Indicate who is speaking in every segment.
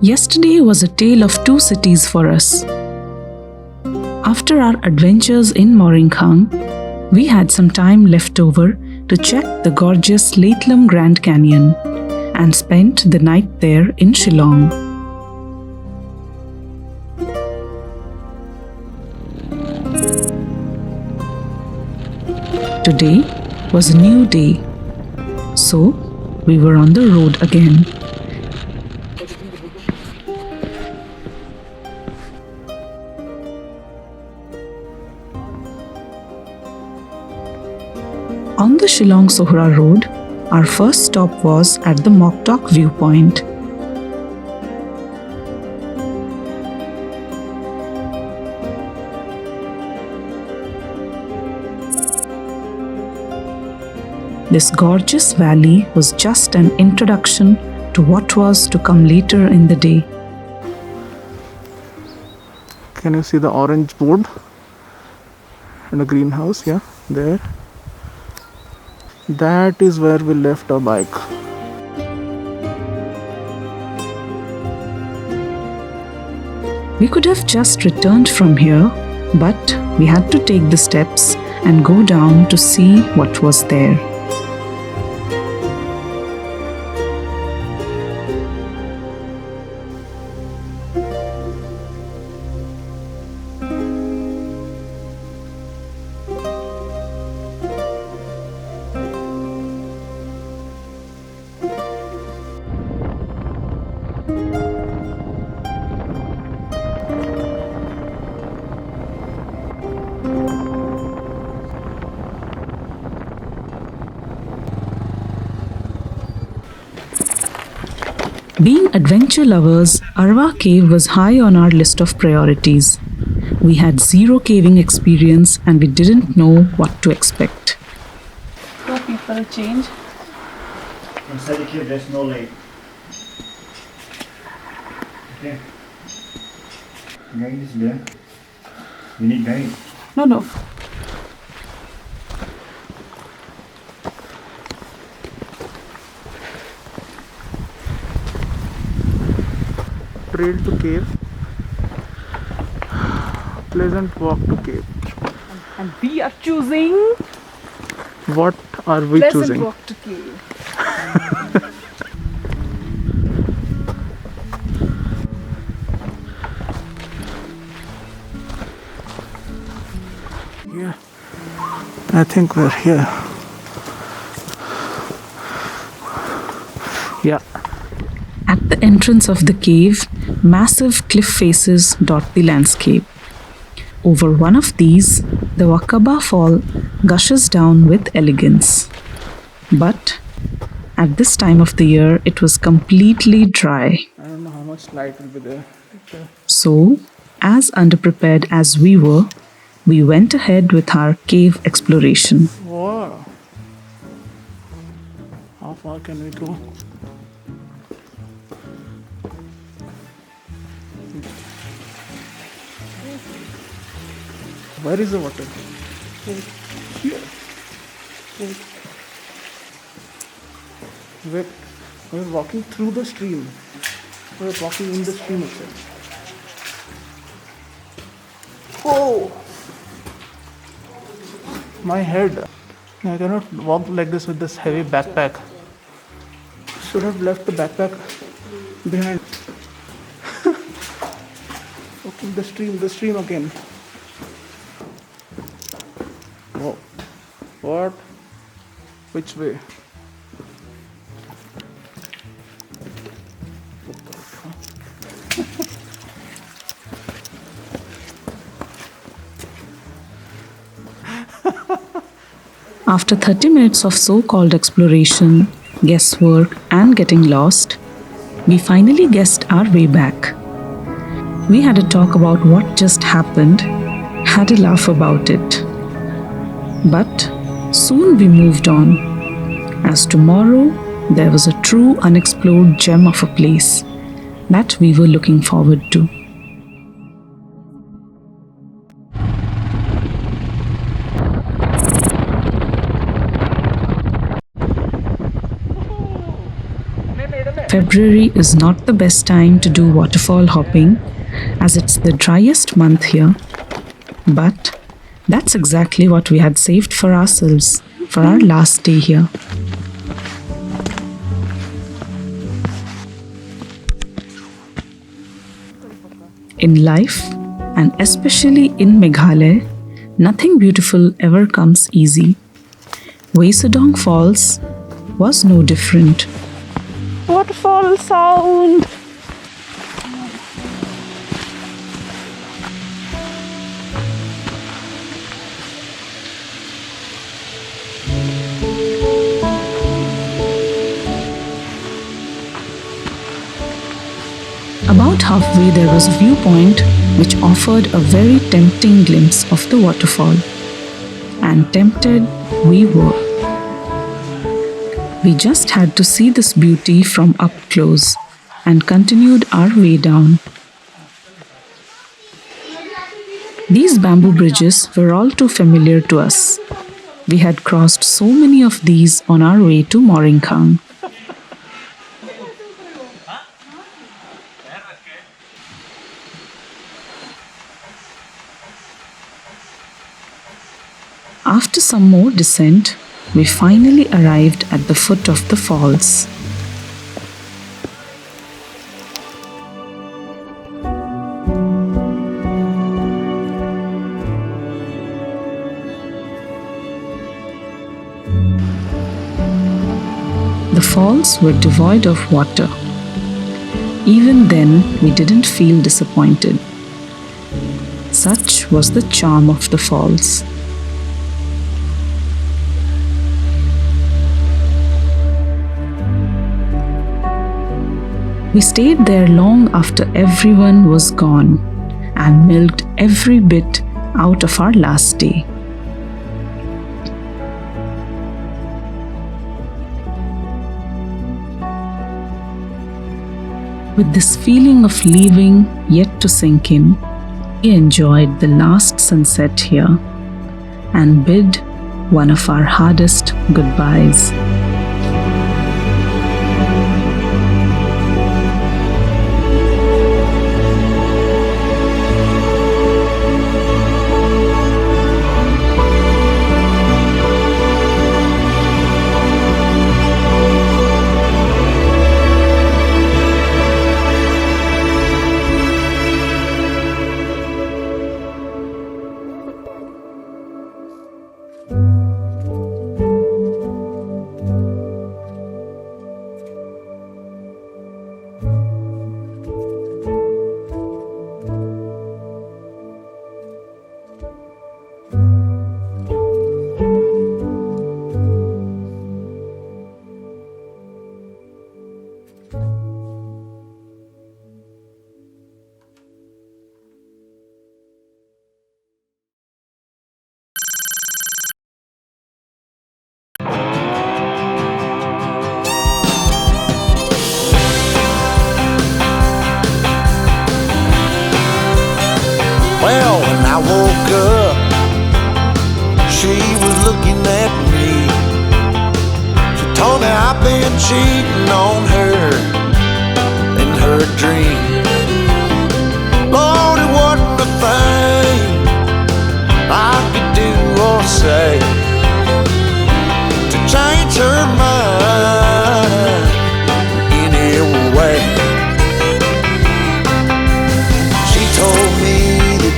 Speaker 1: Yesterday was a tale of two cities for us. After our adventures in Moringkhang, we had some time left over to check the gorgeous Dainthlen Grand Canyon and spent the night there in Shillong. Today was a new day, so we were on the road again. On the Shillong-Sohra road, our first stop was at the Moktok viewpoint. This gorgeous valley was just an introduction to what was to come later in the day.
Speaker 2: Can you see the orange board and a greenhouse? Yeah, there. That is where we left our bike.
Speaker 1: We could have just returned from here, but we had to take the steps and go down to see what was there. Being adventure lovers, ARWAH cave was high on our list of priorities. We had zero caving experience and we didn't know what to expect.
Speaker 3: So people change.
Speaker 4: Inside the cave there's no light. Okay. Guide is there. We need guide.
Speaker 3: No.
Speaker 2: Trail to cave. Pleasant walk to cave.
Speaker 3: And we are choosing
Speaker 2: What are we
Speaker 3: pleasant
Speaker 2: choosing?
Speaker 3: walk to cave.
Speaker 2: Yeah, I think we're here. Yeah.
Speaker 1: At the entrance of the cave, massive cliff faces dot the landscape. Over one of these, the waterfall gushes down with elegance. But at this time of the year, it was completely dry.
Speaker 2: I don't know how much light will be there.
Speaker 1: So, as underprepared as we were, we went ahead with our cave exploration.
Speaker 2: Wow. How far can we go? Where is the water? Here. We're walking through the stream. We're walking in the stream itself. Oh! My head. I cannot walk like this with this heavy backpack. Should have left the backpack behind. Okay, the stream again. Whoa. What? Which way?
Speaker 1: After 30 minutes of so-called exploration, guesswork, and getting lost, we finally guessed our way back. We had a talk about what just happened, had a laugh about it. But soon we moved on, as tomorrow there was a true unexplored gem of a place that we were looking forward to. February is not the best time to do waterfall hopping as it's the driest month here. But that's exactly what we had saved for ourselves for our last day here. In life, and especially in Meghalaya, nothing beautiful ever comes easy. Wei Sawdong Falls was no different.
Speaker 3: Waterfall sound.
Speaker 1: About halfway there was a viewpoint which offered a very tempting glimpse of the waterfall. And tempted we were. We just had to see this beauty from up close and continued our way down. These bamboo bridges were all too familiar to us. We had crossed so many of these on our way to Moringkhang. After some more descent, we finally arrived at the foot of the falls. The falls were devoid of water. Even then, we didn't feel disappointed. Such was the charm of the falls. We stayed there long after everyone was gone and milked every bit out of our last day. With this feeling of leaving yet to sink in, we enjoyed the last sunset here and bid one of our hardest goodbyes.
Speaker 5: Well, when I woke up, she was looking at me. She told me I've been cheating on her in her dream. Lord, it wasn't a thing I could do or say to change her mind any way. She told me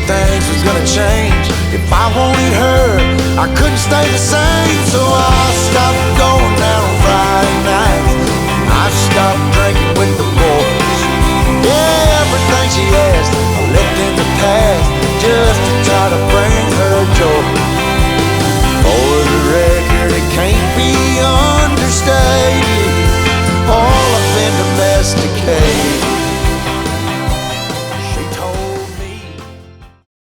Speaker 5: things was gonna change. If I wanted her, I couldn't stay the same. So I